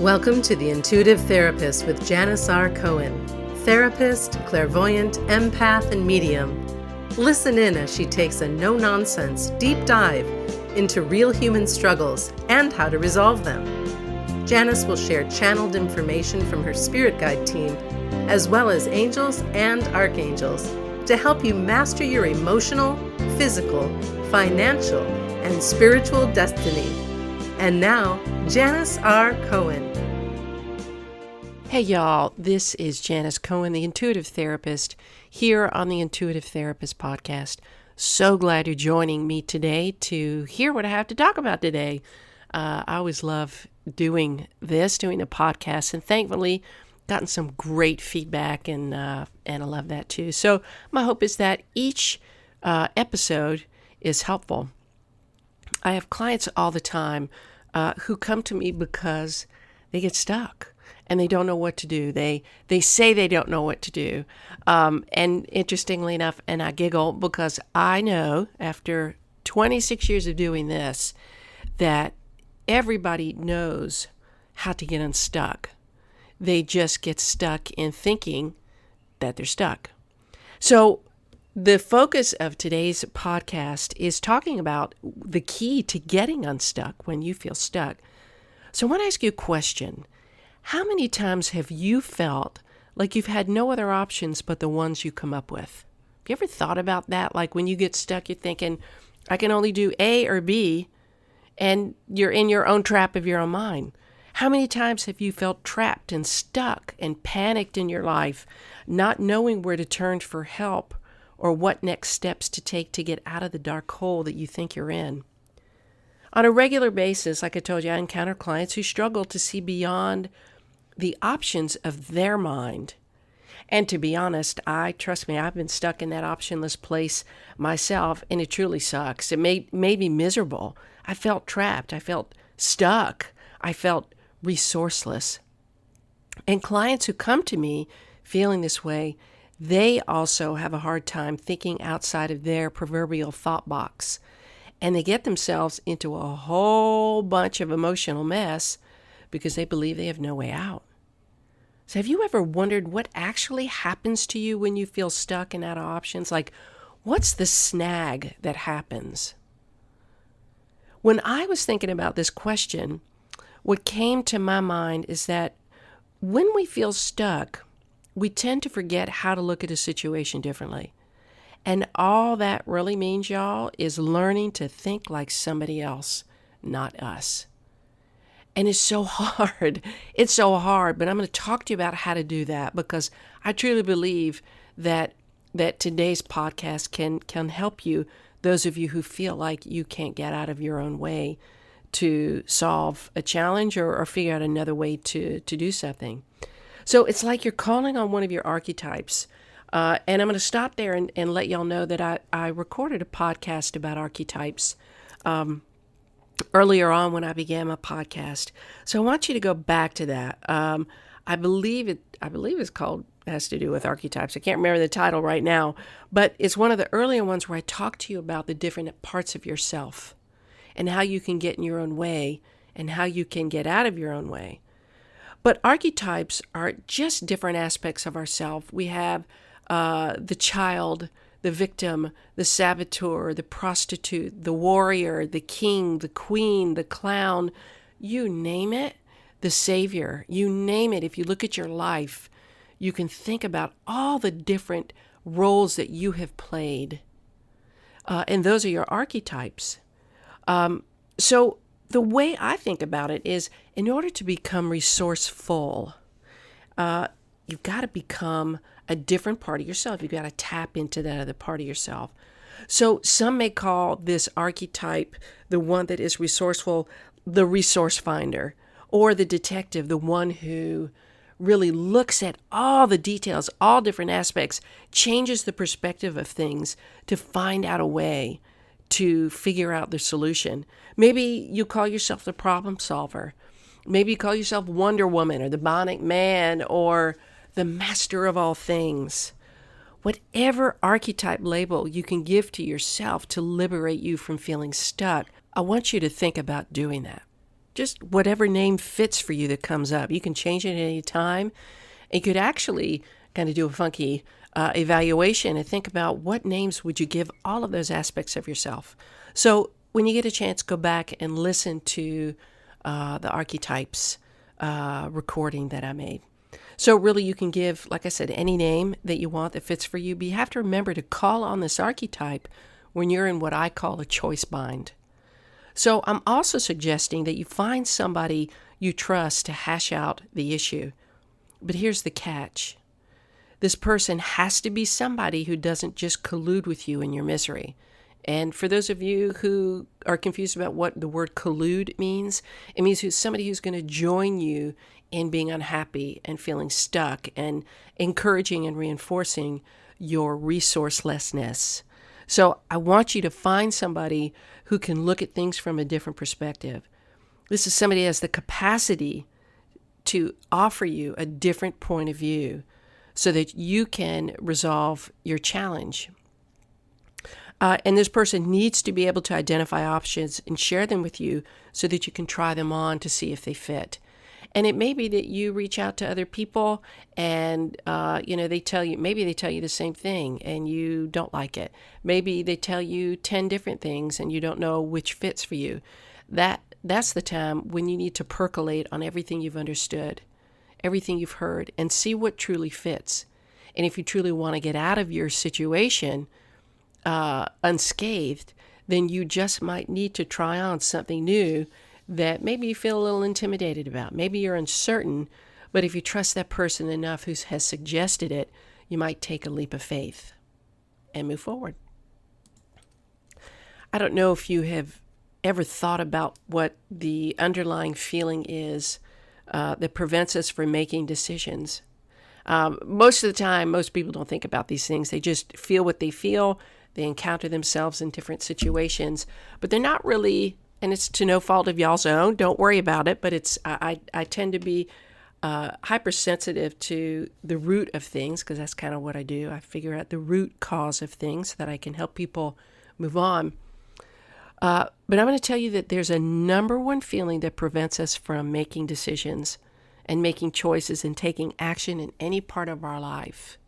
Welcome to The Intuitive Therapist with Janis R. Cohen, therapist, clairvoyant, empath, and medium. Listen in as she takes a no-nonsense, deep dive into real human struggles and how to resolve them. Janis will share channeled information from her spirit guide team, as well as angels and archangels, to help you master your emotional, physical, financial, and spiritual destiny. And now, Janis R. Cohen. Hey y'all, this is Janis Cohen, the Intuitive Therapist, here on the Intuitive Therapist podcast. So glad you're joining me today to hear what I have to talk about today. I always love doing a podcast, and thankfully gotten some great feedback, and I love that too. So my hope is that each episode is helpful. I have clients all the time who come to me because they get stuck and they don't know what to do. They say they don't know what to do. And interestingly enough, and I giggle because I know after 26 years of doing this that everybody knows how to get unstuck. They just get stuck in thinking that they're stuck. So the focus of today's podcast is talking about the key to getting unstuck when you feel stuck. So I want to ask you a question. How many times have you felt like you've had no other options but the ones you come up with? Have you ever thought about that? Like when you get stuck, you're thinking, I can only do A or B, and you're in your own trap of your own mind. How many times have you felt trapped and stuck and panicked in your life, not knowing where to turn for help or what next steps to take to get out of the dark hole that you think you're in? On a regular basis, like I told you, I encounter clients who struggle to see beyond the options of their mind. And to be honest, trust me, I've been stuck in that optionless place myself, and it truly sucks. It made me miserable. I felt trapped. I felt stuck. I felt resourceless. And clients who come to me feeling this way, they also have a hard time thinking outside of their proverbial thought box. And they get themselves into a whole bunch of emotional mess because they believe they have no way out. So have you ever wondered what actually happens to you when you feel stuck and out of options? Like, what's the snag that happens? When I was thinking about this question, what came to my mind is that when we feel stuck, we tend to forget how to look at a situation differently. And all that really means, y'all, is learning to think like somebody else, not us. And it's so hard. It's so hard, but I'm going to talk to you about how to do that because I truly believe that today's podcast can help you, those of you who feel like you can't get out of your own way to solve a challenge or figure out another way to do something. So it's like you're calling on one of your archetypes. And I'm going to stop there and let y'all know that I recorded a podcast about archetypes earlier on when I began my podcast. So I want you to go back to that. I believe it's called, has to do with archetypes. I can't remember the title right now, but it's one of the earlier ones where I talk to you about the different parts of yourself and how you can get in your own way and how you can get out of your own way. But archetypes are just different aspects of ourselves. We have the child, the victim, the saboteur, the prostitute, the warrior, the king, the queen, the clown, you name it, the savior, you name it. If you look at your life, you can think about all the different roles that you have played. And those are your archetypes. So the way I think about it is, in order to become resourceful, you've got to become a different part of yourself. You've got to tap into that other part of yourself. So some may call this archetype, the one that is resourceful, the resource finder, or the detective, the one who really looks at all the details, all different aspects, changes the perspective of things to find out a way to figure out the solution. Maybe you call yourself the problem solver. Maybe you call yourself Wonder Woman or the Bionic Man or the master of all things. Whatever archetype label you can give to yourself to liberate you from feeling stuck, I want you to think about doing that. just whatever name fits for you that comes up. You can change it at any time. You could actually kind of do a funky evaluation and think about what names would you give all of those aspects of yourself. So when you get a chance, go back and listen to the archetypes recording that I made. So really you can give, like I said, any name that you want that fits for you, but you have to remember to call on this archetype when you're in what I call a choice bind. So I'm also suggesting that you find somebody you trust to hash out the issue. But here's the catch. This person has to be somebody who doesn't just collude with you in your misery. And for those of you who are confused about what the word collude means, it means somebody who's going to join you in being unhappy and feeling stuck and encouraging and reinforcing your resourcelessness. So I want you to find somebody who can look at things from a different perspective. This is somebody who has the capacity to offer you a different point of view so that you can resolve your challenge. And this person needs to be able to identify options and share them with you so that you can try them on to see if they fit. And it may be that you reach out to other people and, they tell you the same thing and you don't like it. Maybe they tell you 10 different things and you don't know which fits for you. That's the time when you need to percolate on everything you've understood, everything you've heard, and see what truly fits. And if you truly want to get out of your situation unscathed, then you just might need to try on something new that maybe you feel a little intimidated about. Maybe you're uncertain, but if you trust that person enough who has suggested it, you might take a leap of faith and move forward. I don't know if you have ever thought about what the underlying feeling is that prevents us from making decisions. Most of the time, most people don't think about these things. They just feel what they feel. They encounter themselves in different situations, but they're not really, and it's to no fault of y'all's own. Don't worry about it, but I tend to be hypersensitive to the root of things because that's kind of what I do. I figure out the root cause of things so that I can help people move on. But I'm going to tell you that there's a number one feeling that prevents us from making decisions and making choices and taking action in any part of our life.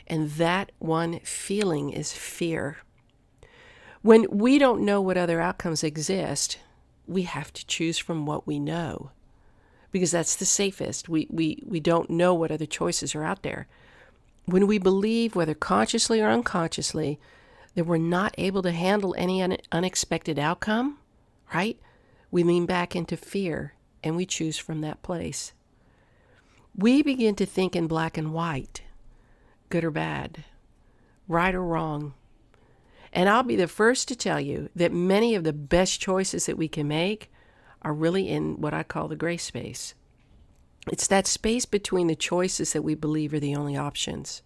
And that one feeling is fear. When we don't know what other outcomes exist, we have to choose from what we know because that's the safest. We don't know what other choices are out there. When we believe, whether consciously or unconsciously, that we're not able to handle any unexpected outcome, right? We lean back into fear and we choose from that place. We begin to think in black and white, good or bad, right or wrong. And I'll be the first to tell you that many of the best choices that we can make are really in what I call the gray space. It's that space between the choices that we believe are the only options.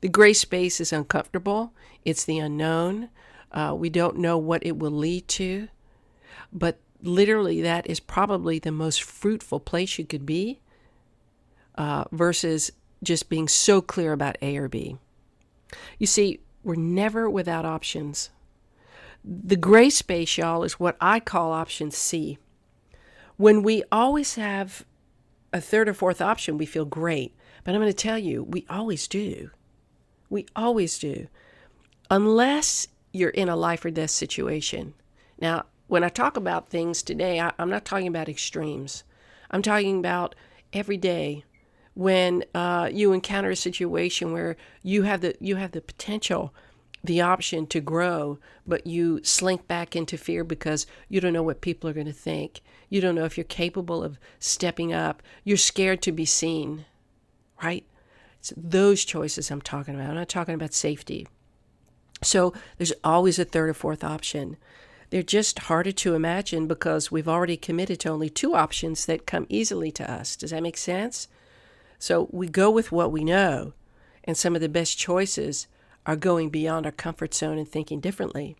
The gray space is uncomfortable. It's the unknown. We don't know what it will lead to. But literally, that is probably the most fruitful place you could be versus just being so clear about A or B. You see, we're never without options. The gray space, y'all, is what I call option C. When we always have a third or fourth option, we feel great. But I'm going to tell you, we always do. We always do. Unless you're in a life or death situation. Now, when I talk about things today, I'm not talking about extremes. I'm talking about every day when you encounter a situation where you have the potential, the option to grow, but you slink back into fear because you don't know what people are going to think. You don't know if you're capable of stepping up. You're scared to be seen, right? It's those choices I'm talking about. I'm not talking about safety. So there's always a third or fourth option. They're just harder to imagine because we've already committed to only two options that come easily to us. Does that make sense? So we go with what we know, and some of the best choices are going beyond our comfort zone and thinking differently.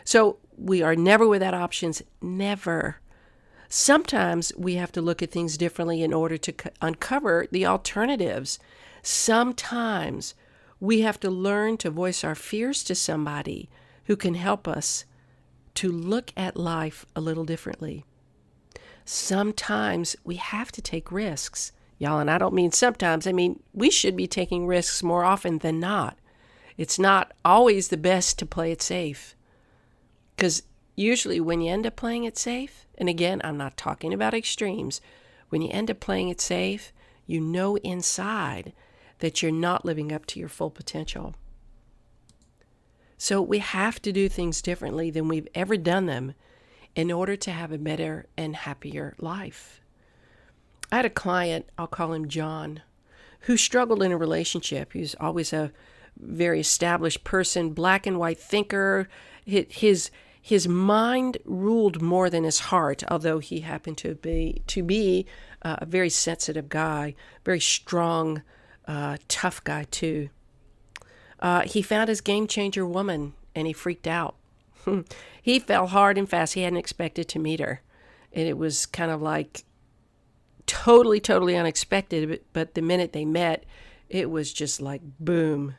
So we are never without options, never. Sometimes we have to look at things differently in order to uncover the alternatives. Sometimes we have to learn to voice our fears to somebody who can help us to look at life a little differently. sometimes we have to take risks. Y'all, and I don't mean sometimes, I mean we should be taking risks more often than not. It's not always the best to play it safe. Because usually when you end up playing it safe, and again, I'm not talking about extremes, when you end up playing it safe, you know inside that you're not living up to your full potential. So we have to do things differently than we've ever done them in order to have a better and happier life. I had a client, I'll call him John, who struggled in a relationship. He was always a very established person, black and white thinker. His mind ruled more than his heart, although he happened to be a very sensitive guy, very strong, tough guy too. He found his game changer woman, and he freaked out. He fell hard and fast. He hadn't expected to meet her, and it was kind of like totally unexpected. But the minute they met, it was just like boom.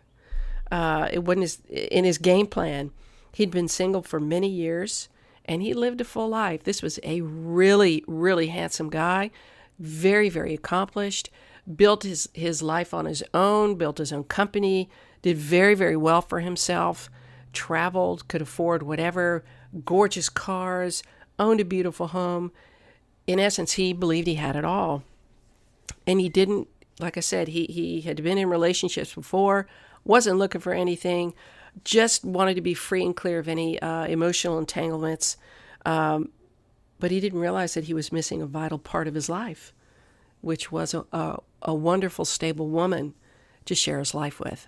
It wasn't in his game plan. He'd been single for many years, and he lived a full life. This was a really handsome guy, very accomplished, built his life on his own, built his own company, did very well for himself, traveled, could afford whatever, gorgeous cars, owned a beautiful home. In essence, he believed he had it all. And he didn't, like I said, he had been in relationships before, wasn't looking for anything, just wanted to be free and clear of any emotional entanglements. But he didn't realize that he was missing a vital part of his life, which was a wonderful, stable woman to share his life with.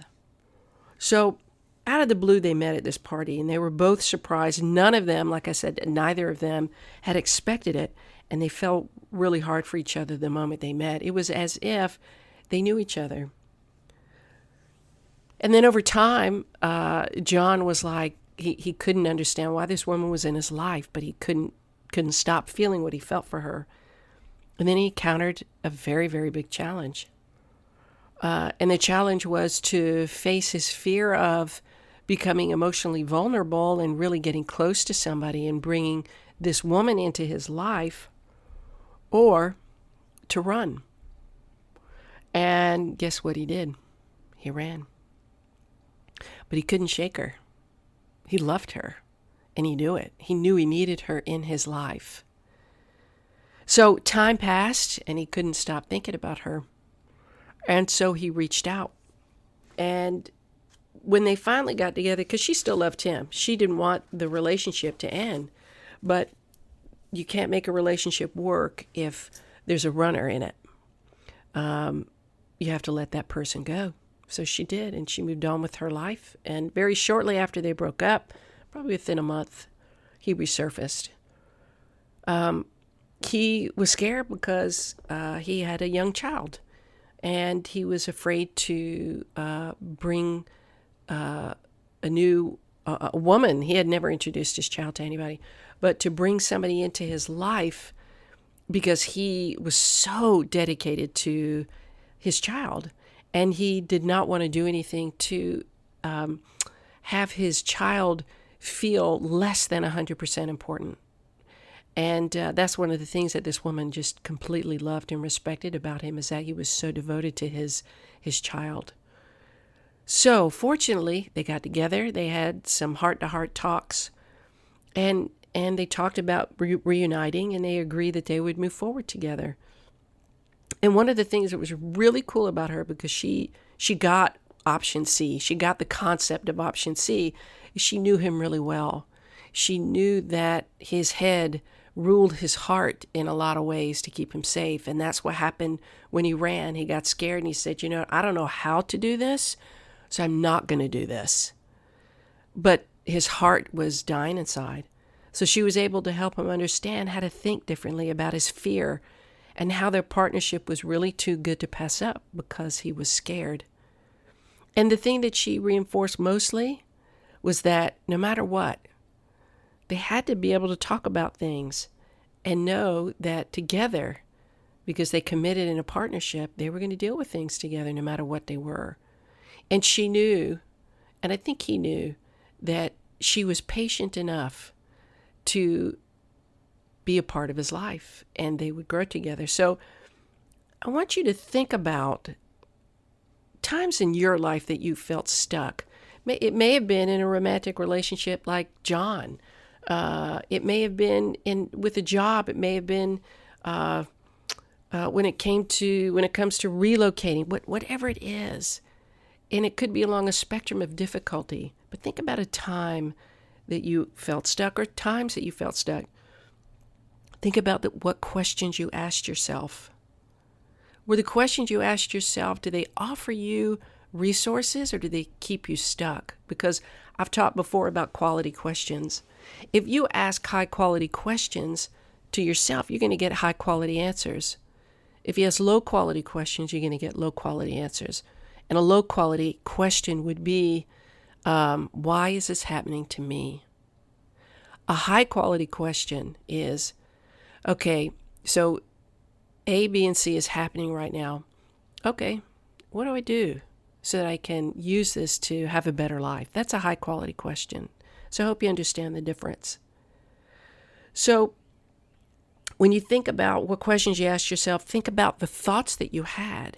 So out of the blue, they met at this party, and they were both surprised. None of them, like I said, neither of them had expected it, and they felt really hard for each other the moment they met. It was as if they knew each other. And then over time, John was like, he couldn't understand why this woman was in his life, but he couldn't stop feeling what he felt for her. And then he encountered a very big challenge. And the challenge was to face his fear of becoming emotionally vulnerable and really getting close to somebody and bringing this woman into his life, or to run. And guess what he did? He ran. But he couldn't shake her. He loved her, and he knew it. He knew he needed her in his life. So time passed, and he couldn't stop thinking about her. And so he reached out. And when they finally got together, because she still loved him, she didn't want the relationship to end. But you can't make a relationship work if there's a runner in it. You have to let that person go. So she did, and she moved on with her life. And very shortly after they broke up, probably within a month, he resurfaced. He was scared because he had a young child, and he was afraid to bring a new woman. He had never introduced his child to anybody, but to bring somebody into his life because he was so dedicated to his child. And he did not want to do anything to have his child feel less than 100% important. And that's one of the things that this woman just completely loved and respected about him, is that he was so devoted to his child. So fortunately, they got together. They had some heart-to-heart talks, and they talked about reuniting, and they agreed that they would move forward together. And one of the things that was really cool about her, because she got option C, she got the concept of option C, she knew him really well. She knew that his head ruled his heart in a lot of ways to keep him safe. And that's what happened when he ran. He got scared and he said, I don't know how to do this, so I'm not going to do this. But his heart was dying inside. So she was able to help him understand how to think differently about his fear, and how their partnership was really too good to pass up because he was scared. And the thing that she reinforced mostly was that no matter what, they had to be able to talk about things and know that together, because they committed in a partnership, they were going to deal with things together no matter what they were. And she knew, and I think he knew, that she was patient enough to be a part of his life, and they would grow together. So I want you to think about times in your life that you felt stuck. It may have been in a romantic relationship like John. It may have been with a job. It may have been when it comes to relocating. Whatever it is, and it could be along a spectrum of difficulty. But think about a time that you felt stuck, or times that you felt stuck. Think about what questions you asked yourself. Were the questions you asked yourself, do they offer you resources, or do they keep you stuck? Because I've taught before about quality questions. If you ask high quality questions to yourself, you're going to get high quality answers. If you ask low quality questions, you're going to get low quality answers. And a low quality question would be, why is this happening to me? A high quality question is, okay, so A, B, and C is happening right now. Okay, what do I do so that I can use this to have a better life? That's a high quality question. So I hope you understand the difference. So when you think about what questions you asked yourself, think about the thoughts that you had.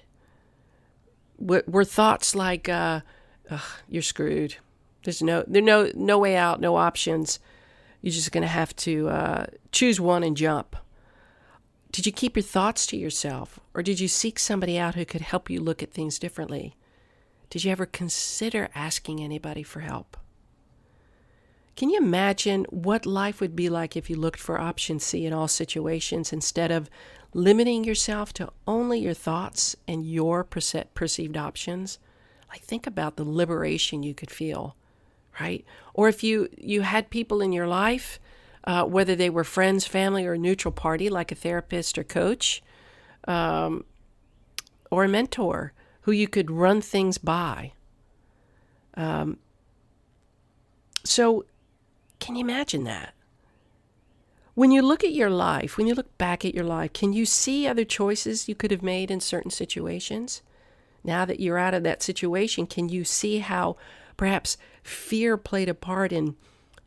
Were thoughts like, you're screwed. There's no way out, no options. You're just going to have to choose one and jump. Did you keep your thoughts to yourself, or did you seek somebody out who could help you look at things differently? Did you ever consider asking anybody for help? Can you imagine what life would be like if you looked for option C in all situations instead of limiting yourself to only your thoughts and your perceived options? Like, think about the liberation you could feel, right? Or if you had people in your life, whether they were friends, family, or a neutral party, like a therapist or coach, or a mentor who you could run things by. So can you imagine that? When you look at your life, when you look back at your life, can you see other choices you could have made in certain situations? Now that you're out of that situation, can you see how perhaps fear played a part in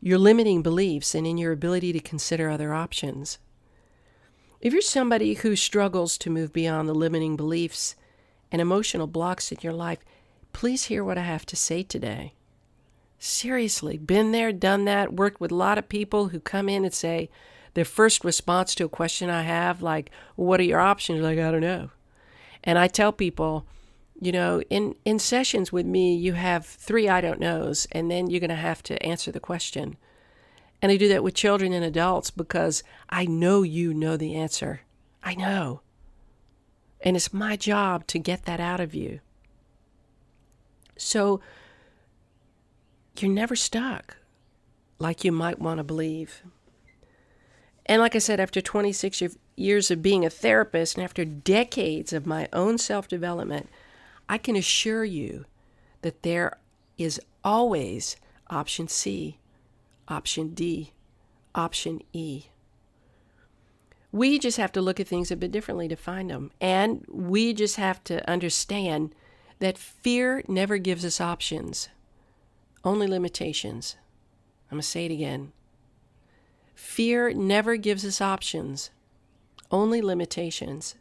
your limiting beliefs and in your ability to consider other options? If you're somebody who struggles to move beyond the limiting beliefs and emotional blocks in your life, please hear what I have to say today. Seriously, been there, done that, worked with a lot of people who come in and say their first response to a question I have, like, what are your options? Like, I don't know. And I tell people, in sessions with me, you have 3 I don't knows, and then you're going to have to answer the question. And I do that with children and adults because I know you know the answer. I know. And it's my job to get that out of you. So you're never stuck like you might want to believe. And like I said, after 26 years of being a therapist and after decades of my own self-development, I can assure you that there is always option C, option D, option E. We just have to look at things a bit differently to find them. And we just have to understand that fear never gives us options, only limitations. I'm going to say it again. Fear never gives us options, only limitations.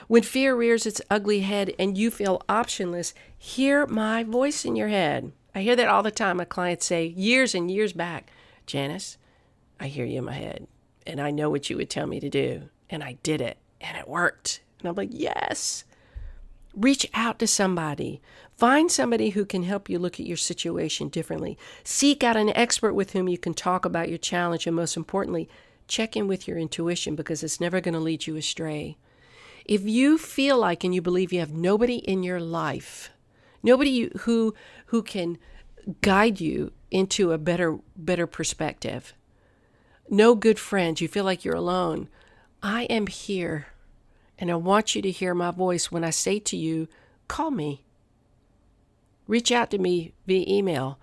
When fear rears its ugly head and you feel optionless, hear my voice in your head. I hear that all the time. My clients say years and years back, Janice, I hear you in my head and I know what you would tell me to do. And I did it and it worked. And I'm like, yes. Reach out to somebody. Find somebody who can help you look at your situation differently. Seek out an expert with whom you can talk about your challenge. And most importantly, check in with your intuition because it's never going to lead you astray. If you feel like and you believe you have nobody in your life, nobody who can guide you into a better perspective, no good friends, you feel like you're alone, I am here. And I want you to hear my voice when I say to you, call me. Reach out to me via email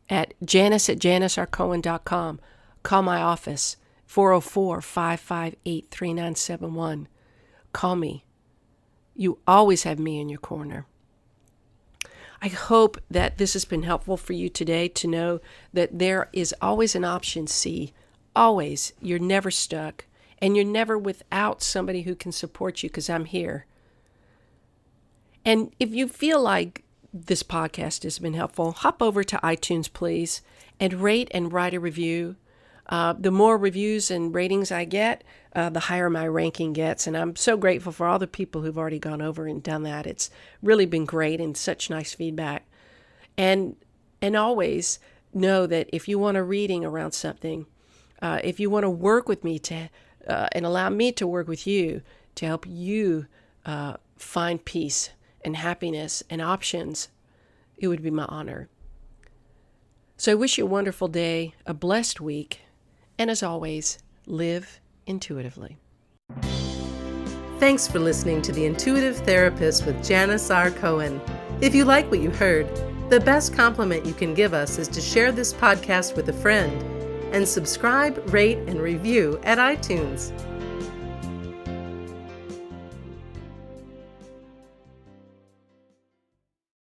at janice@janisrcohen.com. Call my office, 404-558-3971. Call me. You always have me in your corner. I hope that this has been helpful for you today to know that there is always an option C, always, you're never stuck, and you're never without somebody who can support you, because I'm here. And if you feel like this podcast has been helpful, hop over to iTunes, please, and rate and write a review. The more reviews and ratings I get, the higher my ranking gets. And I'm so grateful for all the people who've already gone over and done that. It's really been great and such nice feedback. And always know that if you want a reading around something, if you want to work with me and allow me to work with you to help you find peace and happiness and options, it would be my honor. So I wish you a wonderful day, a blessed week, and as always, live intuitively. Thanks for listening to The Intuitive Therapist with Janis R. Cohen. If you like what you heard, the best compliment you can give us is to share this podcast with a friend and subscribe, rate, and review at iTunes.